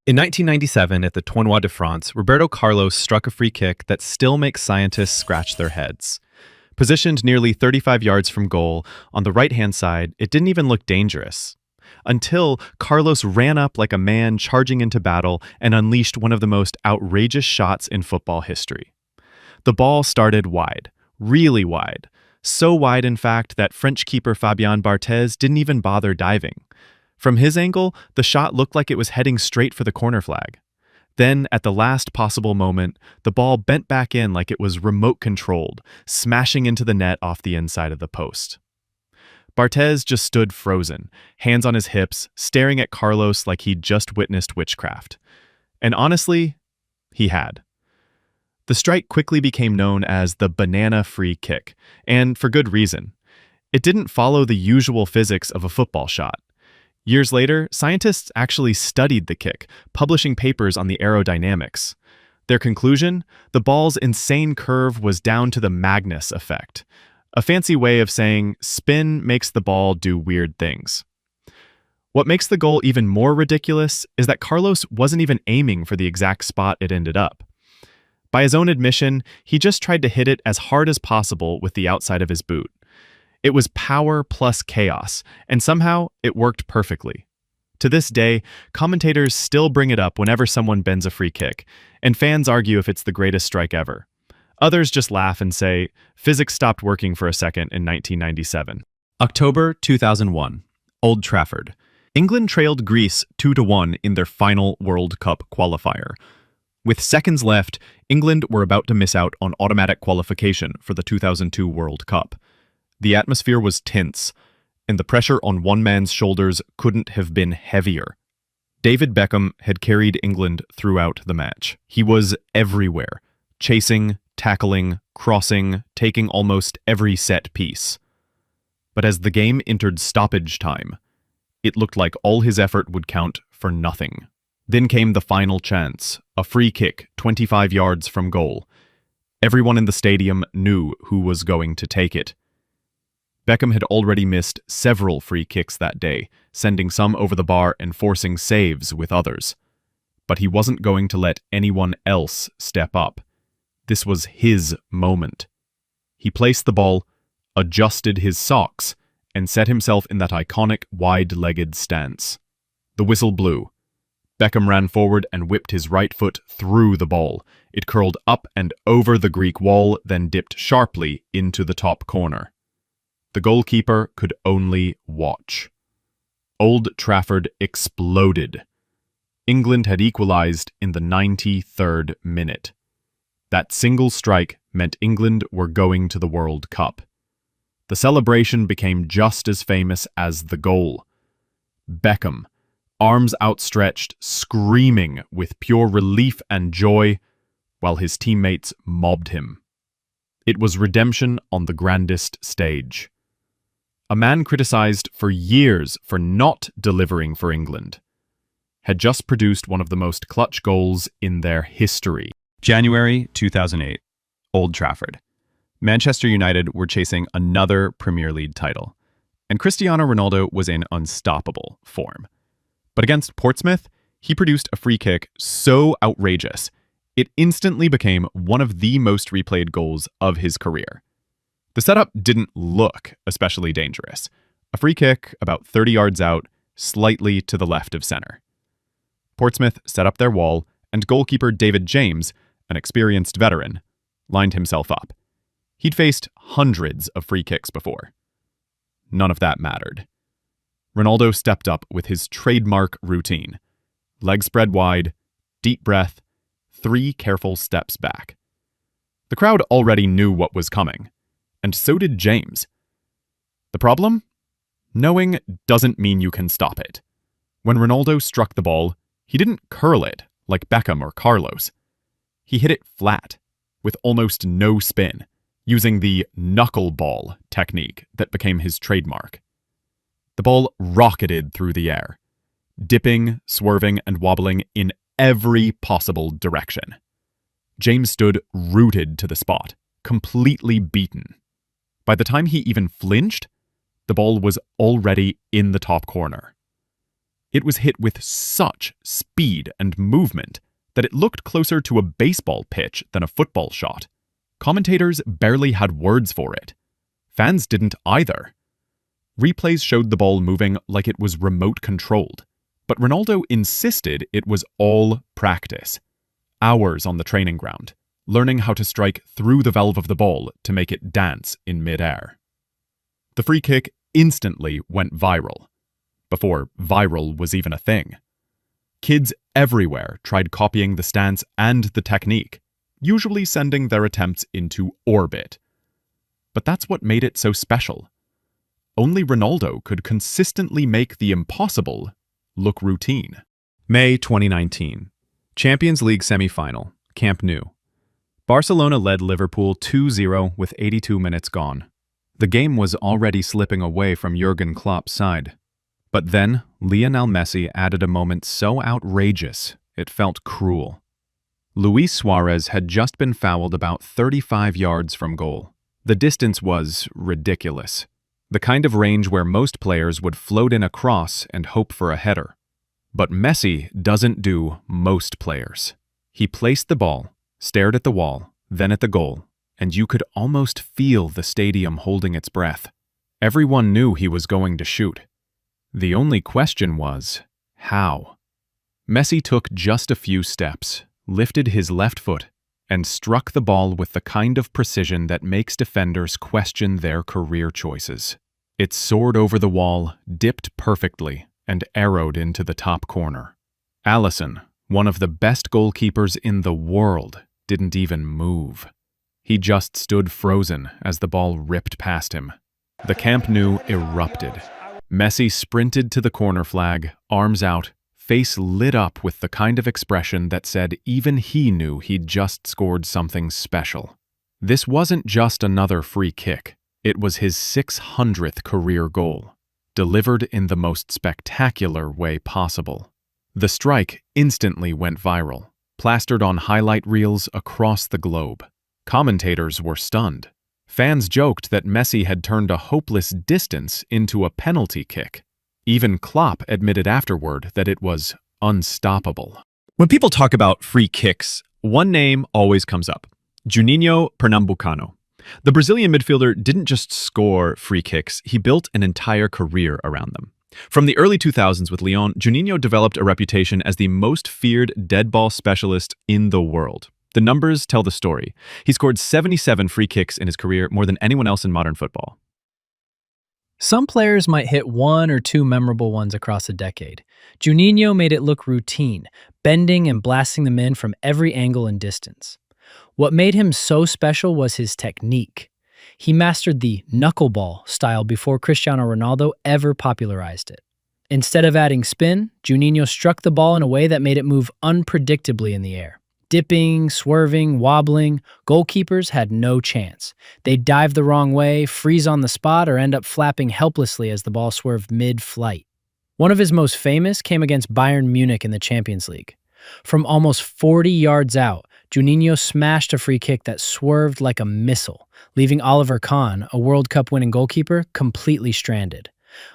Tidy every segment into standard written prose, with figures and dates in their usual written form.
In 1997, at the Tournoi de France, Roberto Carlos struck a free kick that still makes scientists scratch their heads. Positioned nearly 35 yards from goal, on the right-hand side, it didn't even look dangerous. Until Carlos ran up like a man charging into battle and unleashed one of the most outrageous shots in football history. The ball started wide, really wide. So wide, in fact, that French keeper Fabien Barthez didn't even bother diving. From his angle, the shot looked like it was heading straight for the corner flag. Then, at the last possible moment, the ball bent back in like it was remote-controlled, smashing into the net off the inside of the post. Barthez just stood frozen, hands on his hips, staring at Carlos like he'd just witnessed witchcraft. And honestly, he had. The strike quickly became known as the banana free kick, and for good reason. It didn't follow the usual physics of a football shot. Years later, scientists actually studied the kick, publishing papers on the aerodynamics. Their conclusion? The ball's insane curve was down to the Magnus effect, a fancy way of saying spin makes the ball do weird things. What makes the goal even more ridiculous is that Carlos wasn't even aiming for the exact spot it ended up. By his own admission, he just tried to hit it as hard as possible with the outside of his boot. It was power plus chaos, and somehow it worked perfectly. To this day, commentators still bring it up whenever someone bends a free kick, and fans argue if it's the greatest strike ever. Others just laugh and say, physics stopped working for a second in 1997. October 2001, Old Trafford. England trailed Greece 2-1 in their final World Cup qualifier. With seconds left, England were about to miss out on automatic qualification for the 2002 World Cup. The atmosphere was tense, and the pressure on one man's shoulders couldn't have been heavier. David Beckham had carried England throughout the match. He was everywhere, chasing, tackling, crossing, taking almost every set piece. But as the game entered stoppage time, it looked like all his effort would count for nothing. Then came the final chance, a free kick 25 yards from goal. Everyone in the stadium knew who was going to take it. Beckham had already missed several free kicks that day, sending some over the bar and forcing saves with others. But he wasn't going to let anyone else step up. This was his moment. He placed the ball, adjusted his socks, and set himself in that iconic wide-legged stance. The whistle blew. Beckham ran forward and whipped his right foot through the ball. It curled up and over the Greek wall, then dipped sharply into the top corner. The goalkeeper could only watch. Old Trafford exploded. England had equalized in the 93rd minute. That single strike meant England were going to the World Cup. The celebration became just as famous as the goal. Beckham, arms outstretched, screaming with pure relief and joy, while his teammates mobbed him. It was redemption on the grandest stage. A man criticized for years for not delivering for England had just produced one of the most clutch goals in their history. January 2008, Old Trafford. Manchester United were chasing another Premier League title, and Cristiano Ronaldo was in unstoppable form. But against Portsmouth, he produced a free kick so outrageous, it instantly became one of the most replayed goals of his career. The setup didn't look especially dangerous. A free kick about 30 yards out, slightly to the left of center. Portsmouth set up their wall, and goalkeeper David James, an experienced veteran, lined himself up. He'd faced hundreds of free kicks before. None of that mattered. Ronaldo stepped up with his trademark routine. Legs spread wide, deep breath, 3 careful steps back. The crowd already knew what was coming, and so did James. The problem? Knowing doesn't mean you can stop it. When Ronaldo struck the ball, he didn't curl it like Beckham or Carlos. He hit it flat, with almost no spin, using the knuckleball technique that became his trademark. The ball rocketed through the air, dipping, swerving, and wobbling in every possible direction. James stood rooted to the spot, completely beaten. By the time he even flinched, the ball was already in the top corner. It was hit with such speed and movement that it looked closer to a baseball pitch than a football shot. Commentators barely had words for it. Fans didn't either. Replays showed the ball moving like it was remote-controlled, but Ronaldo insisted it was all practice. Hours on the training ground, learning how to strike through the valve of the ball to make it dance in mid-air. The free kick instantly went viral, before viral was even a thing. Kids everywhere tried copying the stance and the technique, usually sending their attempts into orbit. But that's what made it so special. Only Ronaldo could consistently make the impossible look routine. May 2019. Champions League semi-final, Camp Nou. Barcelona led Liverpool 2-0 with 82 minutes gone. The game was already slipping away from Jurgen Klopp's side. But then, Lionel Messi added a moment so outrageous, it felt cruel. Luis Suarez had just been fouled about 35 yards from goal. The distance was ridiculous. The kind of range where most players would float in a cross and hope for a header. But Messi doesn't do most players. He placed the ball, stared at the wall, then at the goal, and you could almost feel the stadium holding its breath. Everyone knew he was going to shoot. The only question was, how? Messi took just a few steps, lifted his left foot, and struck the ball with the kind of precision that makes defenders question their career choices. It soared over the wall, dipped perfectly, and arrowed into the top corner. Alisson, one of the best goalkeepers in the world, didn't even move. He just stood frozen as the ball ripped past him. The Camp Nou erupted. Messi sprinted to the corner flag, arms out, face lit up with the kind of expression that said even he knew he'd just scored something special. This wasn't just another free kick. It was his 600th career goal, delivered in the most spectacular way possible. The strike instantly went viral, plastered on highlight reels across the globe. Commentators were stunned. Fans joked that Messi had turned a hopeless distance into a penalty kick. Even Klopp admitted afterward that it was unstoppable. When people talk about free kicks, one name always comes up: Juninho Pernambucano. The Brazilian midfielder didn't just score free kicks, he built an entire career around them. From the early 2000s with Lyon, Juninho developed a reputation as the most feared dead ball specialist in the world. The numbers tell the story. He scored 77 free kicks in his career, more than anyone else in modern football. Some players might hit one or two memorable ones across a decade. Juninho made it look routine, bending and blasting them in from every angle and distance. What made him so special was his technique. He mastered the knuckleball style before Cristiano Ronaldo ever popularized it. Instead of adding spin, Juninho struck the ball in a way that made it move unpredictably in the air. Dipping, swerving, wobbling, goalkeepers had no chance. They'd dive the wrong way, freeze on the spot, or end up flapping helplessly as the ball swerved mid-flight. One of his most famous came against Bayern Munich in the Champions League. From almost 40 yards out, Juninho smashed a free kick that swerved like a missile, leaving Oliver Kahn, a World Cup-winning goalkeeper, completely stranded.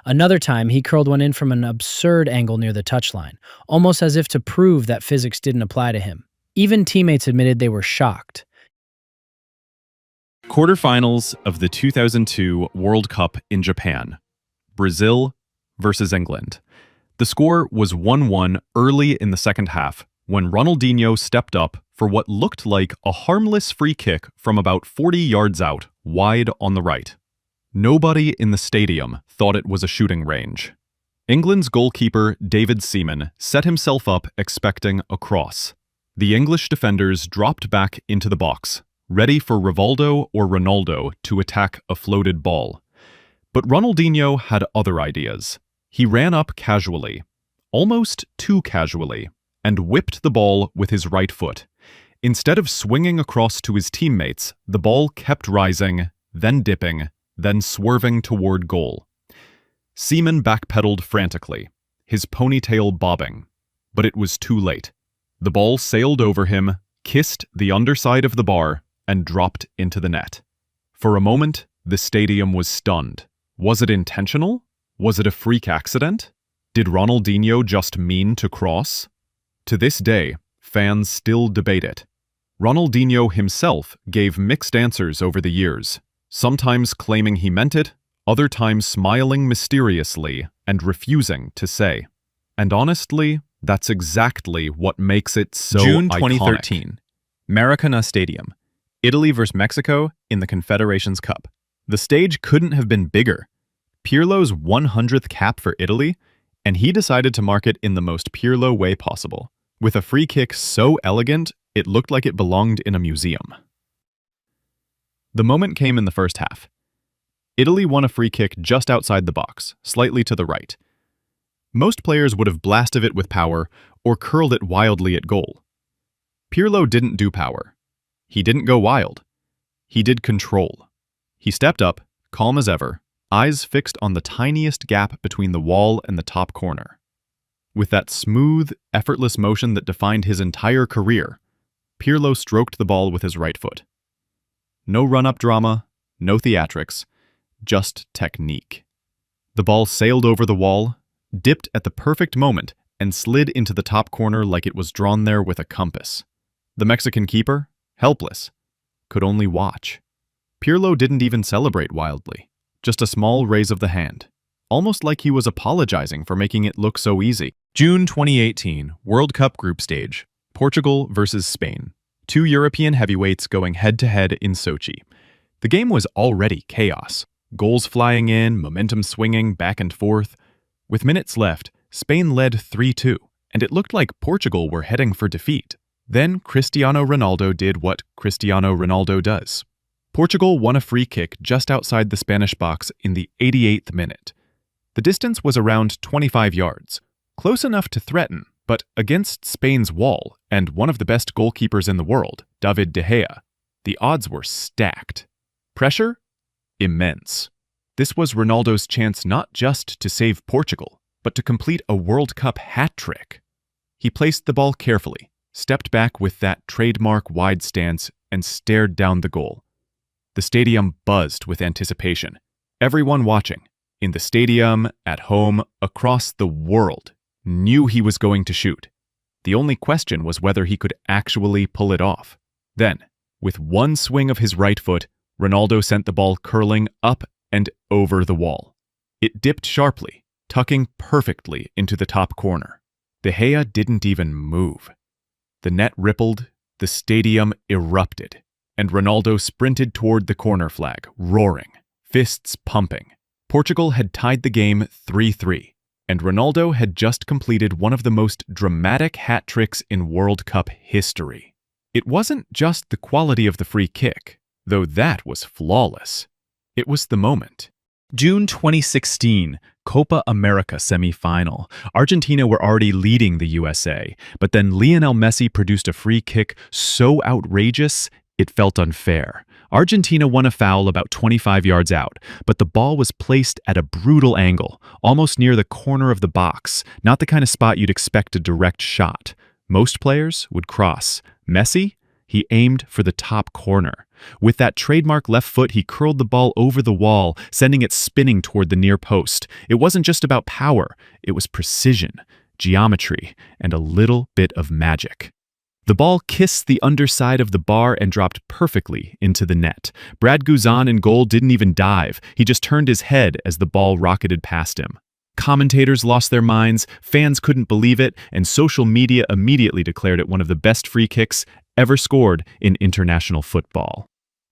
Another time, he curled one in from an absurd angle near the touchline, almost as if to prove that physics didn't apply to him. Even teammates admitted they were shocked. Quarterfinals of the 2002 World Cup in Japan. Brazil versus England. The score was 1-1 early in the second half when Ronaldinho stepped up for what looked like a harmless free kick from about 40 yards out, wide on the right. Nobody in the stadium thought it was a shooting range. England's goalkeeper, David Seaman, set himself up expecting a cross. The English defenders dropped back into the box, ready for Rivaldo or Ronaldo to attack a floated ball. But Ronaldinho had other ideas. He ran up casually, almost too casually, and whipped the ball with his right foot. Instead of swinging across to his teammates, the ball kept rising, then dipping, then swerving toward goal. Seaman backpedaled frantically, his ponytail bobbing. But it was too late. The ball sailed over him, kissed the underside of the bar, and dropped into the net. For a moment, the stadium was stunned. Was it intentional? Was it a freak accident? Did Ronaldinho just mean to cross? To this day, fans still debate it. Ronaldinho himself gave mixed answers over the years, sometimes claiming he meant it, other times smiling mysteriously and refusing to say. And honestly, that's exactly what makes it so June iconic. 2013, Maracana Stadium, Italy vs. Mexico in the Confederations Cup. The stage couldn't have been bigger. Pirlo's 100th cap for Italy, and he decided to mark it in the most Pirlo way possible, with a free kick so elegant it looked like it belonged in a museum. The moment came in the first half. Italy won a free kick just outside the box, slightly to the right. Most players would have blasted it with power or curled it wildly at goal. Pirlo didn't do power. He didn't go wild. He did control. He stepped up, calm as ever, eyes fixed on the tiniest gap between the wall and the top corner. With that smooth, effortless motion that defined his entire career, Pirlo stroked the ball with his right foot. No run-up drama, no theatrics, just technique. The ball sailed over the wall, dipped at the perfect moment, and slid into the top corner like it was drawn there with a compass. The Mexican keeper, helpless, could only watch. Pirlo didn't even celebrate wildly, just a small raise of the hand, almost like he was apologizing for making it look so easy. June 2018, World Cup group stage, Portugal versus Spain. Two European heavyweights going head-to-head in Sochi. The game was already chaos. Goals flying in, momentum swinging back and forth. With minutes left, Spain led 3-2, and it looked like Portugal were heading for defeat. Then Cristiano Ronaldo did what Cristiano Ronaldo does. Portugal won a free kick just outside the Spanish box in the 88th minute. The distance was around 25 yards, close enough to threaten, but against Spain's wall and one of the best goalkeepers in the world, David De Gea, the odds were stacked. Pressure? Immense. This was Ronaldo's chance not just to save Portugal, but to complete a World Cup hat trick. He placed the ball carefully, stepped back with that trademark wide stance, and stared down the goal. The stadium buzzed with anticipation. Everyone watching, in the stadium, at home, across the world, knew he was going to shoot. The only question was whether he could actually pull it off. Then, with one swing of his right foot, Ronaldo sent the ball curling up and over the wall. It dipped sharply, tucking perfectly into the top corner. De Gea didn't even move. The net rippled, the stadium erupted, and Ronaldo sprinted toward the corner flag, roaring, fists pumping. Portugal had tied the game 3-3, and Ronaldo had just completed one of the most dramatic hat tricks in World Cup history. It wasn't just the quality of the free kick, though that was flawless. It was the moment. June 2016, Copa America semi-final. Argentina were already leading the USA, but then Lionel Messi produced a free kick so outrageous, it felt unfair. Argentina won a foul about 25 yards out, but the ball was placed at a brutal angle, almost near the corner of the box, not the kind of spot you'd expect a direct shot. Most players would cross. Messi? He aimed for the top corner. With that trademark left foot, he curled the ball over the wall, sending it spinning toward the near post. It wasn't just about power, it was precision, geometry, and a little bit of magic. The ball kissed the underside of the bar and dropped perfectly into the net. Brad Guzan in goal didn't even dive. He just turned his head as the ball rocketed past him. Commentators lost their minds, fans couldn't believe it, and social media immediately declared it one of the best free kicks ever scored in international football.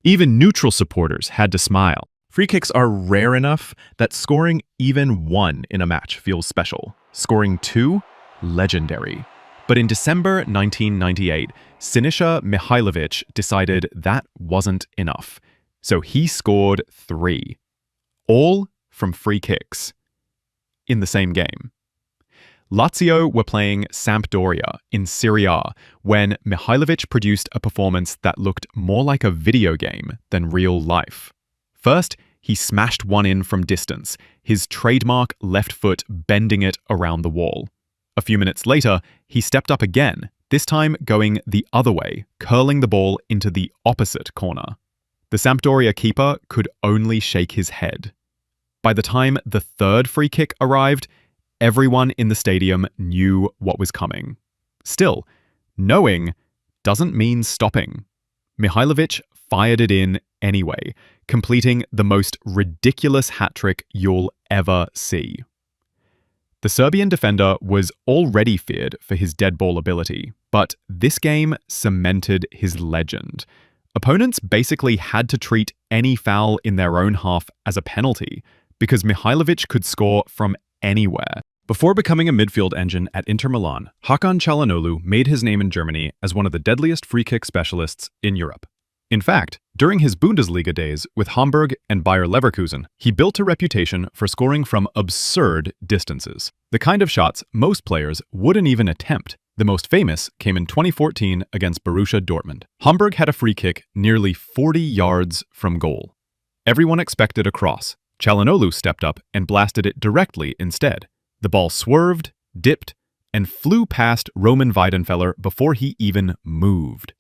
Even neutral supporters had to smile. Free kicks are rare enough that scoring even one in a match feels special. Scoring two? Legendary. But in December 1998, Sinisa Mihajlovic decided that wasn't enough. So he scored 3. All from free kicks. In the same game. Lazio were playing Sampdoria in Serie A when Mihajlovic produced a performance that looked more like a video game than real life. First, he smashed one in from distance, his trademark left foot bending it around the wall. A few minutes later, he stepped up again, this time going the other way, curling the ball into the opposite corner. The Sampdoria keeper could only shake his head. By the time the third free kick arrived, Everyone in the stadium knew what was coming. Still, knowing doesn't mean stopping. Mihailovic fired it in anyway, completing the most ridiculous hat trick you'll ever see. The Serbian defender was already feared for his dead ball ability, but this game cemented his legend. Opponents basically had to treat any foul in their own half as a penalty, because Mihailovic could score from anywhere. Before becoming a midfield engine at Inter Milan, Hakan Çalhanoğlu made his name in Germany as one of the deadliest free kick specialists in Europe. In fact, during his Bundesliga days with Hamburg and Bayer Leverkusen, he built a reputation for scoring from absurd distances, the kind of shots most players wouldn't even attempt. The most famous came in 2014 against Borussia Dortmund. Hamburg had a free kick nearly 40 yards from goal. Everyone expected a cross. Çalhanoğlu stepped up and blasted it directly instead. The ball swerved, dipped, and flew past Roman Weidenfeller before he even moved.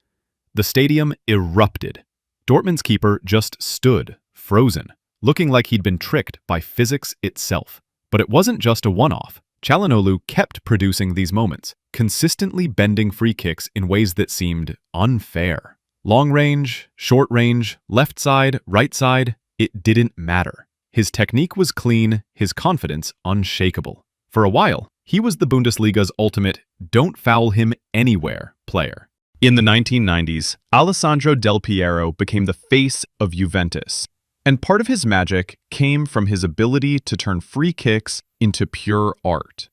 The stadium erupted. Dortmund's keeper just stood, frozen, looking like he'd been tricked by physics itself. But it wasn't just a one-off. Çalhanoğlu kept producing these moments, consistently bending free kicks in ways that seemed unfair. Long range, short range, left side, right side, it didn't matter. His technique was clean, his confidence unshakable. For a while, he was the Bundesliga's ultimate "don't foul him anywhere" player. In the 1990s, Alessandro Del Piero became the face of Juventus, and part of his magic came from his ability to turn free kicks into pure art.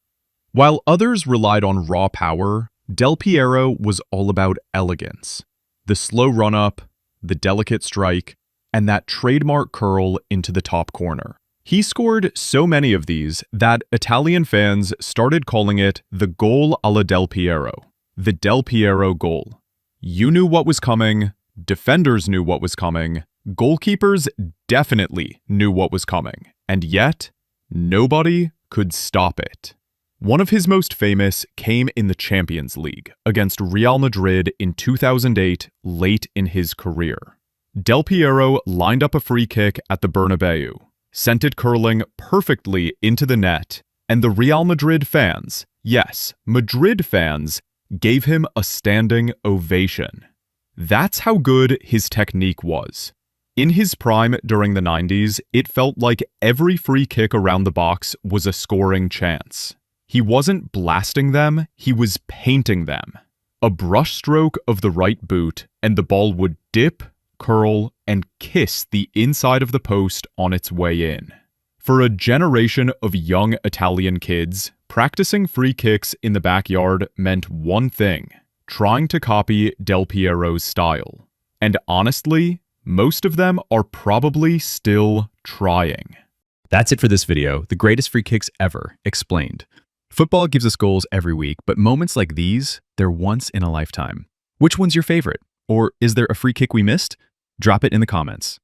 While others relied on raw power, Del Piero was all about elegance. The slow run-up, the delicate strike, and that trademark curl into the top corner. He scored so many of these that Italian fans started calling it the goal alla Del Piero. The Del Piero goal. You knew what was coming, defenders knew what was coming, goalkeepers definitely knew what was coming, and yet, nobody could stop it. One of his most famous came in the Champions League against Real Madrid in 2008, late in his career. Del Piero lined up a free kick at the Bernabeu, sent it curling perfectly into the net, and the Real Madrid fans, yes, Madrid fans, gave him a standing ovation. That's how good his technique was. In his prime during the 90s, it felt like every free kick around the box was a scoring chance. He wasn't blasting them, he was painting them. A brushstroke of the right boot, and the ball would dip, curl, and kiss the inside of the post on its way in. For a generation of young Italian kids, practicing free kicks in the backyard meant one thing: trying to copy Del Piero's style. And honestly, most of them are probably still trying. That's it for this video, the greatest free kicks ever, explained. Football gives us goals every week, but moments like these, they're once in a lifetime. Which one's your favorite? Or is there a free kick we missed? Drop it in the comments.